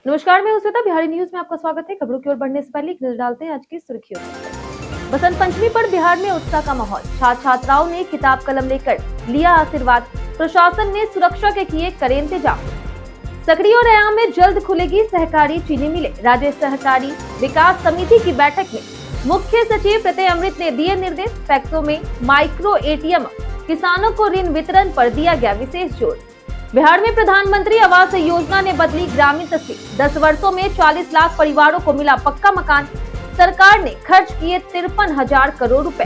नमस्कार, मैं श्वेता। बिहारी न्यूज में आपका स्वागत है। खबरों की ओर बढ़ने से पहले एक नजर डालते हैं आज की सुर्खियों पर। बसंत पंचमी पर बिहार में उत्साह का माहौल। छात्र छात्राओं ने किताब कलम लेकर लिया आशीर्वाद। प्रशासन ने सुरक्षा के किए कड़े इंतजाम। सकरी और रैयाम में जल्द खुलेगी सहकारी चीनी मिलें। राज्य सहकारी विकास समिति की बैठक में मुख्य सचिव प्रत्यय अमृत ने दिए निर्देश। पैक्सों में माइक्रो एटीएम, किसानों को ऋण वितरण पर दिया गया विशेष जोर। बिहार में प्रधानमंत्री आवास योजना ने बदली ग्रामीण तस्वीर। 10 वर्षों में 40 लाख परिवारों को मिला पक्का मकान। सरकार ने खर्च किए 53,000 करोड़ रुपए।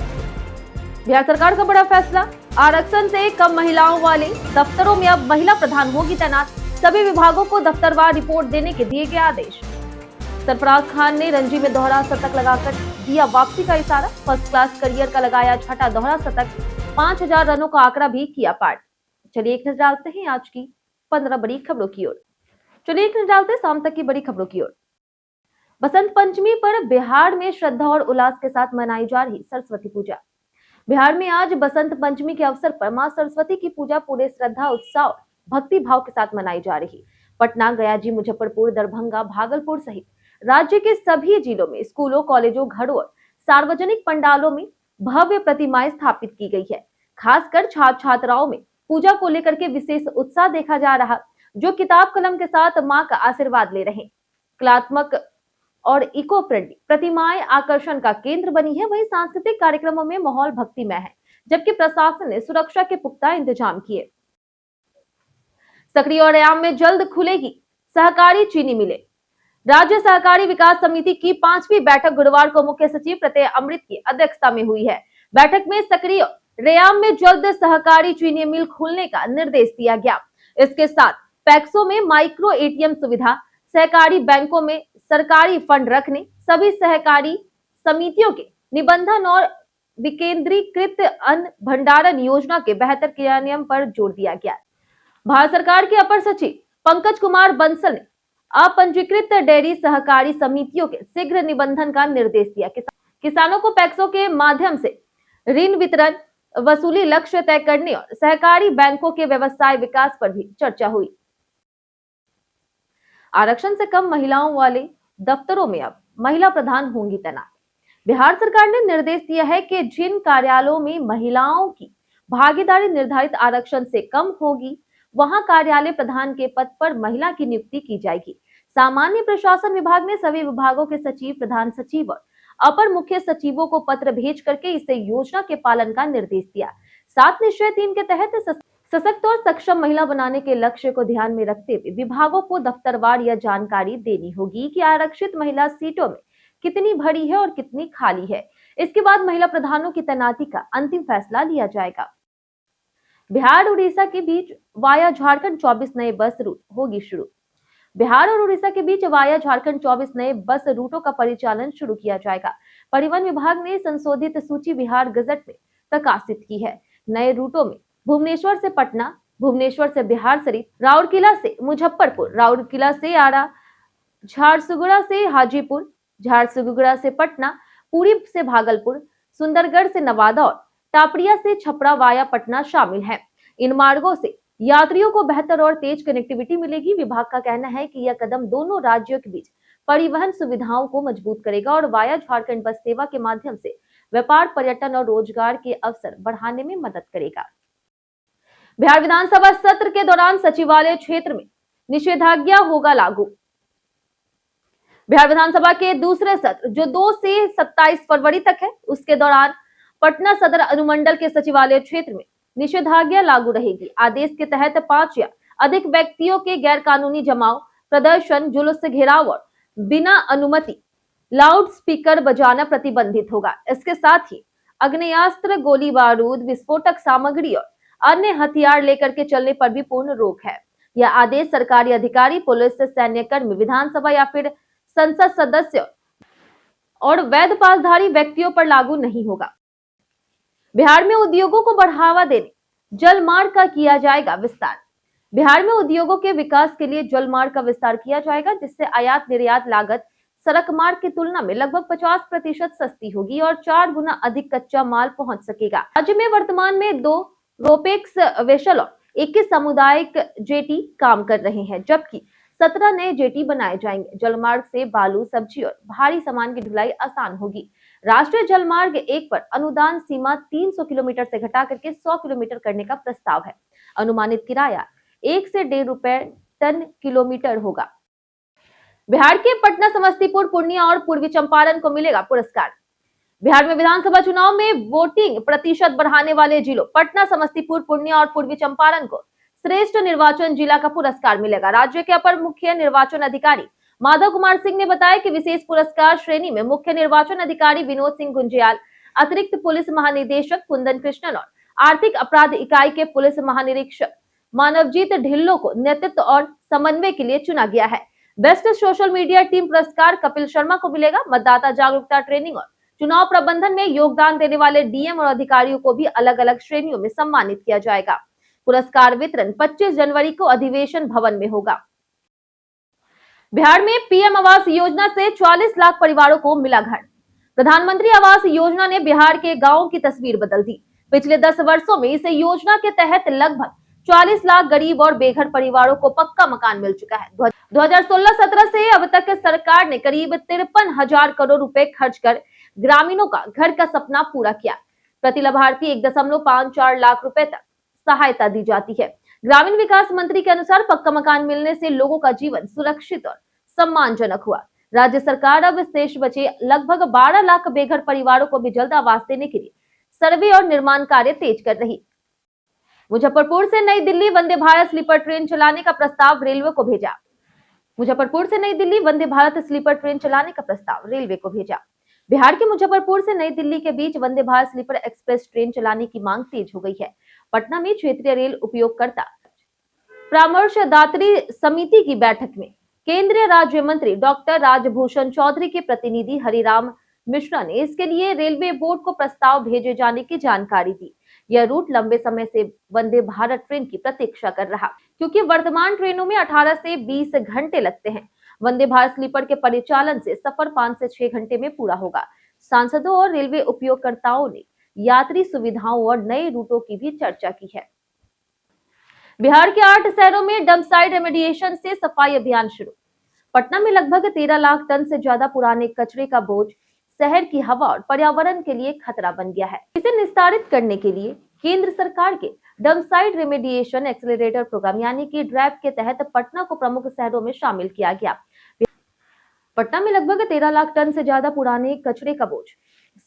बिहार सरकार का बड़ा फैसला। आरक्षण से कम महिलाओं वाले दफ्तरों में अब महिला प्रधान होगी तैनात। सभी विभागों को दफ्तरवार रिपोर्ट देने के दिए गए आदेश। सरफराज खान ने रणजी में दोहरा शतक लगाकर दिया वापसी का इशारा। फर्स्ट क्लास करियर का लगाया छठा दोहरा शतक। 5,000 रनों का आंकड़ा भी किया पार। चलिए एक नजर डालते हैं आज की 15 बड़ी खबरों की ओर। चलिए एक नजर डालते हैं शाम तक की बड़ी खबरों की ओर। बसंत पंचमी पर बिहार में श्रद्धा और उल्लास के साथ मनाई जा रही सरस्वती पूजा। बिहार में आज बसंत पंचमी के अवसर पर मां सरस्वती की पूजा पूरे श्रद्धा, उत्साह और भक्ति भाव के साथ मनाई जा रही। पटना, गया, मुजफ्फरपुर, दरभंगा, भागलपुर सहित राज्य के सभी जिलों में स्कूलों, कॉलेजों, घरों और सार्वजनिक पंडालों में भव्य प्रतिमाएं स्थापित की गई है। खासकर छात्र छात्राओं में पूजा को लेकर के विशेष उत्साह देखा जा रहा, जो किताब कलम के साथ मां का आशीर्वाद ले रहे। कलात्मक और इको फ्रेंडली प्रतिमाएं आकर्षण का केंद्र बनी है। वहीं सांस्कृतिक कार्यक्रमों में माहौल भक्तिमय है, जबकि प्रशासन ने सुरक्षा के पुख्ता इंतजाम किए। सकरी और रैयाम में जल्द खुलेगी सहकारी चीनी मिलें। राज्य सहकारी विकास समिति की 5वीं बैठक गुरुवार को मुख्य सचिव प्रत्यय अमृत की अध्यक्षता में हुई है। बैठक में सकरी और रैयाम में जल्द सहकारी चीनी मिल खोलने का निर्देश दिया गया। इसके साथ पैक्सों में माइक्रो एटीएम सुविधा, सहकारी बैंकों में सरकारी फंड रखने, सभी सहकारी समितियों के निबंधन और विकेंद्रीकृत अन्न भंडारण योजना के बेहतर क्रियान्वयन पर जोर दिया गया। भारत सरकार के अपर सचिव पंकज कुमार बंसल ने अपंजीकृत डेयरी सहकारी समितियों के शीघ्र निबंधन का निर्देश दिया। किसानों को पैक्सों के माध्यम से ऋण वितरण, वसूली लक्ष्य तय करने और सहकारी बैंकों के व्यवसाय विकास पर भी चर्चा हुई। आरक्षण से कम महिलाओं वाले दफ्तरों में अब महिला प्रधान होंगी तैनात। बिहार सरकार ने निर्देश दिया है कि जिन कार्यालयों में महिलाओं की भागीदारी निर्धारित आरक्षण से कम होगी, वहां कार्यालय प्रधान के पद पर महिला की नियुक्ति की जाएगी। सामान्य प्रशासन विभाग ने सभी विभागों के सचिव, प्रधान सचिव और अपर मुख्य सचिवों को पत्र भेज करके इसे योजना के पालन का निर्देश दिया। 7 निश्चय 3 के तहत सशक्त और सक्षम महिला बनाने के लक्ष्य को ध्यान में रखते हुए विभागों को दफ्तरवार यह जानकारी देनी होगी कि आरक्षित महिला सीटों में कितनी भरी है और कितनी खाली है। इसके बाद महिला प्रधानों की तैनाती का अंतिम फैसला लिया जाएगा। बिहार उड़ीसा के बीच वाया झारखंड 24 नए बस रूट होगी शुरू। बिहार और उड़ीसा के बीच वाया झारखंड 24 नए बस रूटों का परिचालन शुरू किया जाएगा। परिवहन विभाग ने संशोधित सूची बिहार गजट में प्रकाशित की है। नए रूटों में भुवनेश्वर से पटना, भुवनेश्वर से बिहार शरीफ, राउरकेला से मुजफ्फरपुर, राउरकेला से आरा, झारसुगुड़ा से हाजीपुर, झारसुगुड़ा से पटना, पुरी से भागलपुर, सुंदरगढ़ से नवादा और टापड़िया से छपरा वाया पटना शामिल है। इन मार्गों से यात्रियों को बेहतर और तेज कनेक्टिविटी मिलेगी। विभाग का कहना है कि यह कदम दोनों राज्यों के बीच परिवहन सुविधाओं को मजबूत करेगा और वाया झारखंड बस सेवा के माध्यम से व्यापार, पर्यटन और रोजगार के अवसर बढ़ाने में मदद करेगा। बिहार विधानसभा सत्र के दौरान सचिवालय क्षेत्र में निषेधाज्ञा होगा लागू। बिहार विधानसभा के दूसरे सत्र, जो 2 से 27 फरवरी तक है, उसके दौरान पटना सदर अनुमंडल के सचिवालय क्षेत्र में निषेधाज्ञा लागू रहेगी। आदेश के तहत 5 या अधिक व्यक्तियों के गैर कानूनी जमाव, प्रदर्शन, जुलूस से घेराव और बिना अनुमति लाउड स्पीकर बजाना प्रतिबंधित होगा। इसके साथ ही आग्नेयास्त्र, गोली बारूद, विस्फोटक सामग्री और अन्य हथियार लेकर के चलने पर भी पूर्ण रोक है। यह आदेश सरकारी अधिकारी, पुलिस, सैन्यकर्मी, विधानसभा या फिर संसद सदस्य और वैध पासधारी व्यक्तियों पर लागू नहीं होगा। बिहार में उद्योगों को बढ़ावा देने जलमार्ग का किया जाएगा विस्तार। बिहार में उद्योगों के विकास के लिए जलमार्ग का विस्तार किया जाएगा, जिससे आयात निर्यात लागत सड़क मार्ग की तुलना में लगभग 50% सस्ती होगी और 4 गुना अधिक कच्चा माल पहुंच सकेगा। राज्य में वर्तमान में 2 रोपेक्स वेसल और 21 सामुदायिक जेटी काम कर रहे हैं, जबकि 17 नए जेटी बनाए जाएंगे। जलमार्ग से बालू, सब्जी और भारी सामान की ढुलाई आसान होगी। राष्ट्रीय जलमार्ग 1 पर अनुदान सीमा 300 किलोमीटर से घटा करके 100 किलोमीटर करने का प्रस्ताव है। अनुमानित किराया 1 से 1.5 रुपए टन किलोमीटर होगा। बिहार के पटना, समस्तीपुर, पूर्णिया और पूर्वी चंपारण को मिलेगा पुरस्कार। बिहार में विधानसभा चुनाव में वोटिंग प्रतिशत बढ़ाने वाले जिलों पटना, समस्तीपुर, पूर्णिया और पूर्वी चंपारण को श्रेष्ठ निर्वाचन जिला का पुरस्कार मिलेगा। राज्य के अपर मुख्य निर्वाचन अधिकारी माधव कुमार सिंह ने बताया कि विशेष पुरस्कार श्रेणी में मुख्य निर्वाचन अधिकारी विनोद सिंह गुंजियाल, अतिरिक्त पुलिस महानिदेशक कुंदन कृष्णन और आर्थिक अपराध इकाई के पुलिस महानिरीक्षक मानवजीत ढिल्लो को नेतृत्व और समन्वय के लिए चुना गया है। बेस्ट सोशल मीडिया टीम पुरस्कार कपिल शर्मा को मिलेगा। मतदाता जागरूकता ट्रेनिंग और चुनाव प्रबंधन में योगदान देने वाले डीएम और अधिकारियों को भी अलग अलग श्रेणियों में सम्मानित किया जाएगा। पुरस्कार वितरण 25 जनवरी को अधिवेशन भवन में होगा। बिहार में पीएम आवास योजना से 44 लाख परिवारों को मिला घर। प्रधानमंत्री आवास योजना ने बिहार के गांवों की तस्वीर बदल दी। पिछले 10 वर्षों में इस योजना के तहत लगभग 44 लाख गरीब और बेघर परिवारों को पक्का मकान मिल चुका है। 2016-17 से अब तक सरकार ने करीब 53,000 करोड़ रुपए खर्च कर ग्रामीणों का घर का सपना पूरा किया। प्रति लाभार्थी 1.54 लाख रुपए तक सहायता दी जाती है। ग्रामीण विकास मंत्री के अनुसार पक्का मकान मिलने से लोगों का जीवन सुरक्षित और सम्मानजनक हुआ। राज्य सरकार अब शेष बचे लगभग 12 लाख बेघर परिवारों को भी जल्द आवास देने के लिए सर्वे और निर्माण कार्य तेज कर रही। मुजफ्फरपुर से नई दिल्ली वंदे भारत स्लीपर ट्रेन चलाने का प्रस्ताव रेलवे को भेजा। मुजफ्फरपुर से नई दिल्ली वंदे भारत स्लीपर ट्रेन चलाने का प्रस्ताव रेलवे को भेजा। बिहार के मुजफ्फरपुर से नई दिल्ली के बीच Vande Bharat sleeper express train चलाने की मांग तेज हो गई है। पटना में क्षेत्रीय रेल उपयोगकर्ता परामर्शदात्री समिति की बैठक में केंद्रीय राज्य मंत्री डॉक्टर राजभूषण चौधरी के प्रतिनिधि हरिराम मिश्रा ने इसके लिए रेलवे बोर्ड को प्रस्ताव भेजे जाने की जानकारी दी। यह रूट लंबे समय से वंदे भारत ट्रेन की प्रतीक्षा कर रहा, क्योंकि वर्तमान ट्रेनों में 18 से 20 घंटे लगते हैं। वंदे भारत स्लीपर के परिचालन से सफर 5 से 6 घंटे में पूरा होगा। सांसदों और रेलवे उपयोगकर्ताओं ने यात्री सुविधाओं और नए रूटों की भी चर्चा की है। बिहार के 8 शहरों में डंप साइट रेमेडिएशन से सफाई अभियान शुरू। पटना में लगभग 13 लाख टन से ज्यादा पुराने कचरे का बोझ शहर की हवा और पर्यावरण के लिए खतरा बन गया है। इसे निस्तारित करने के लिए केंद्र सरकार के dump site remediation accelerator program यानी कि ड्रैप के तहत पटना को प्रमुख शहरों में शामिल किया गया। पटना में लगभग 13 लाख टन से ज्यादा पुराने कचरे का बोझ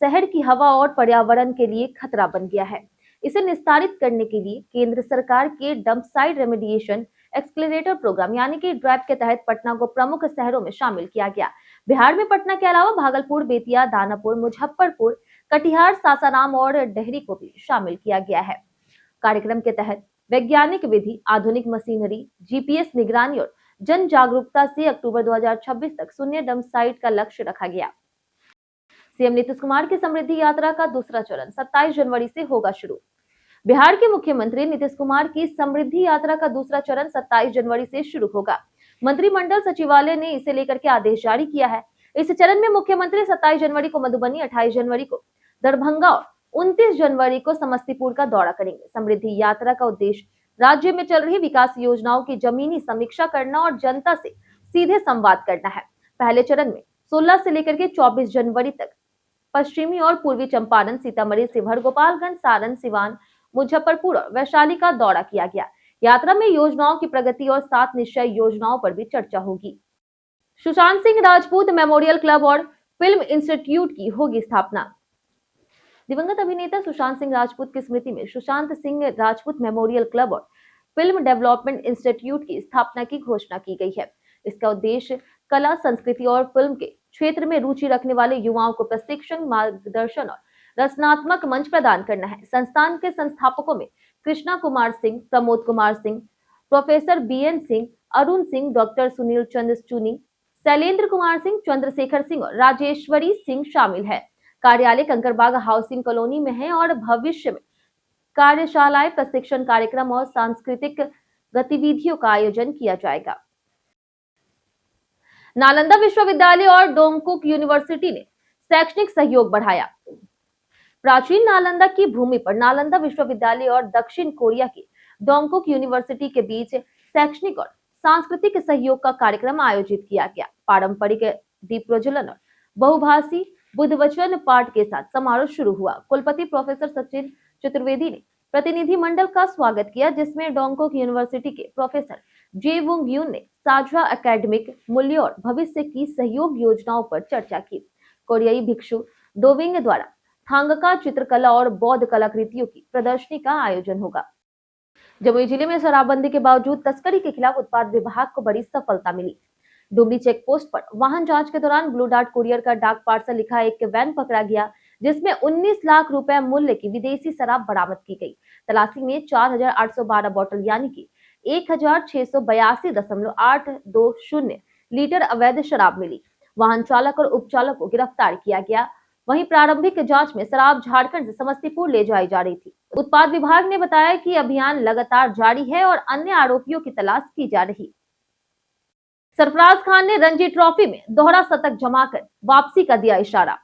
शहर की हवा और पर्यावरण के लिए खतरा बन गया है। इसे निस्तारित करने के लिए केंद्र सरकार के dump site remediation accelerator program यानी कि ड्रैप के तहत पटना को प्रमुख शहरों में शामिल किया गया। बिहार में पटना के अलावा भागलपुर, बेतिया, दानापुर, मुजफ्फरपुर, कटिहार, सासाराम और डेहरी को भी शामिल किया गया है। कार्यक्रम के तहत वैज्ञानिक विधि, आधुनिक मशीनरी, जीपीएस निगरानी और जन जागरूकता से अक्टूबर 2026 तक शून्य डंप साइट का लक्ष्य रखा गया। सीएम नीतीश कुमार की समृद्धि यात्रा का दूसरा चरण 27 जनवरी से होगा शुरू। बिहार के मुख्यमंत्री नीतीश कुमार की समृद्धि यात्रा का दूसरा चरण 27 जनवरी से शुरू होगा। मंत्रिमंडल सचिवालय ने इसे लेकर के आदेश जारी किया है। इस चरण में मुख्यमंत्री 27 जनवरी को मधुबनी, 28 जनवरी को दरभंगा और 29 जनवरी को समस्तीपुर का दौरा करेंगे। समृद्धि यात्रा का उद्देश्य राज्य में चल रही विकास योजनाओं की जमीनी समीक्षा करना और जनता से सीधे संवाद करना है। पहले चरण में 16 से लेकर के 24 जनवरी तक पश्चिमी और पूर्वी चंपारण, सीतामढ़ी, शिवहर, गोपालगंज, सारण, सिवान, मुजफ्फरपुर और वैशाली का दौरा किया गया। यात्रा में योजनाओं की प्रगति और 7 निश्चय योजनाओं पर भी चर्चा होगी। सुशांत सिंह राजपूत मेमोरियल क्लब और फिल्म इंस्टीट्यूट की होगी स्थापना। दिवंगत अभिनेता सुशांत सिंह राजपूत की स्मृति में सुशांत सिंह राजपूत मेमोरियल क्लब और फिल्म डेवलपमेंट इंस्टीट्यूट की स्थापना की घोषणा की गई है। इसका उद्देश्य कला, संस्कृति और फिल्म के क्षेत्र में रुचि रखने वाले युवाओं को प्रशिक्षण, मार्गदर्शन और रचनात्मक मंच प्रदान करना है। संस्थान के संस्थापकों में Krishna Kumar Singh, Pramod Kumar Singh, professor BN Singh, Arun Singh, doctor Sunil Chandra Chuni, Shailendra Kumar Singh, Chandrashekhar Singh और राजेश्वरी सिंह शामिल है। कार्यालय कंकरबाग हाउसिंग कॉलोनी में है और भविष्य में कार्यशालाएं, प्रशिक्षण कार्यक्रम और सांस्कृतिक गतिविधियों का आयोजन किया जाएगा। नालंदा विश्वविद्यालय और डोंगकुक यूनिवर्सिटी ने शैक्षणिक सहयोग बढ़ाया। प्राचीन नालंदा की भूमि पर नालंदा विश्वविद्यालय और दक्षिण कोरिया की डोंगकुक यूनिवर्सिटी के बीच शैक्षणिक और सांस्कृतिक सहयोग का कार्यक्रम आयोजित किया गया। पारंपरिक दीप प्रज्वलन और बहुभाषी बुद्ध वचन पाठ के साथ समारोह शुरू हुआ। कुलपति प्रोफेसर सचिन चतुर्वेदी ने प्रतिनिधि मंडल का स्वागत किया, जिसमें डोंगकोक यूनिवर्सिटी के प्रोफेसर जे वुंग यून ने साझा एकेडमिक मूल्यों और भविष्य की सहयोग योजनाओं पर चर्चा की। कोरियाई भिक्षु डोविंग द्वारा थांगका चित्रकला और बौद्ध कलाकृतियों की प्रदर्शनी का आयोजन होगा। जमुई जिले में शराबबंदी के बावजूद तस्करी के खिलाफ उत्पाद विभाग को बड़ी सफलता मिली। डुमरी चेक पोस्ट पर वाहन जांच के दौरान ब्लू डार्ट कुरियर का डाक पार्सल लिखा एक वैन पकड़ा गया, जिसमें 19 लाख रुपए मूल्य की विदेशी शराब बरामद की गई। तलाशी में 4,812 बोतल यानी कि 1,682.820 लीटर अवैध शराब मिली। वाहन चालक और उपचालक को गिरफ्तार किया गया। वहीं प्रारंभिक जांच में शराब झारखंड से समस्तीपुर ले जाई जा रही थी। उत्पाद विभाग ने बताया कि अभियान लगातार जारी है और अन्य आरोपियों की तलाश की जा रही। सरफराज खान ने रणजी ट्रॉफी में दोहरा शतक जमाकर वापसी का दिया इशारा।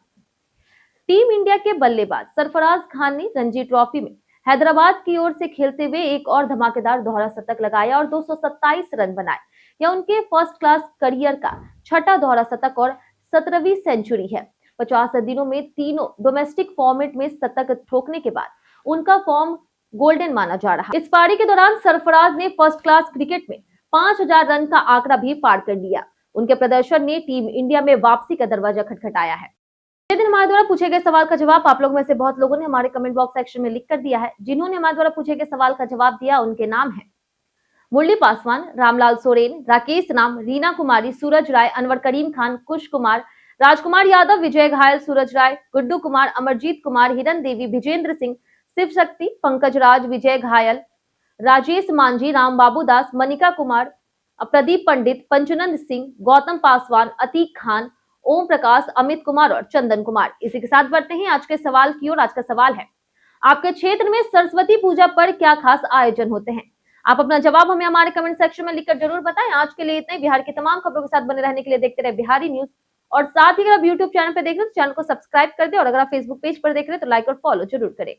टीम इंडिया के बल्लेबाज सरफराज खान ने रणजी ट्रॉफी में हैदराबाद की ओर से खेलते हुए एक और धमाकेदार दोहरा शतक लगाया और 227 रन बनाए। यह उनके फर्स्ट क्लास करियर का छठा दोहरा शतक और 17वीं सेंचुरी है। 50 दिनों में तीनों डोमेस्टिक फॉर्मेट में शतक ठोकने के बाद उनका फॉर्म गोल्डन माना जा रहा है। इस पारी के दौरान सरफराज ने फर्स्ट क्लास क्रिकेट में 5,000 रन का आंकड़ा भी पार कर लिया। उनके प्रदर्शन ने टीम इंडिया में वापसी का दरवाजा खटखटाया है। ये दिन हमारे द्वारा पूछे गए सवाल का जवाब आप लोग में से बहुत लोगों ने हमारे कमेंट बॉक्स सेक्शन में लिख कर दिया है। जिन्होंने हमारे द्वारा पूछे गए सवाल का जवाब दिया उनके नाम है मुरली पासवान, रामलाल सोरेन, राकेश राम, रीना कुमारी, सूरज राय, अनवर करीम खान, कुश कुमार, राजकुमार यादव, विजय घायल, सूरज राय, गुड्डू कुमार, अमरजीत कुमार, हिरन देवी, विजेंद्र सिंह, शिव शक्ति, पंकज राज, विजय घायल, राजेश मांझी, राम बाबू दास, मनिका कुमार, प्रदीप पंडित, पंचनंद सिंह, गौतम पासवान, अतीक खान, ओम प्रकाश, अमित कुमार और चंदन कुमार। इसी के साथ बढ़ते हैं आज के सवाल की ओर। आज का सवाल है, आपके क्षेत्र में सरस्वती पूजा पर क्या खास आयोजन होते हैं? आप अपना जवाब हमें हमारे कमेंट सेक्शन में लिखकर जरूर बताएं। आज के लिए इतना ही। बिहार की तमाम खबरों के साथ बने रहने के लिए देखते रहे बिहारी न्यूज, और साथ ही अगर आप यूट्यूब चैनल पर देख रहे हैं तो चैनल को सब्सक्राइब कर दे, और अगर आप फेसबुक पेज पर देख रहे हैं तो लाइक और फॉलो जरूर करें।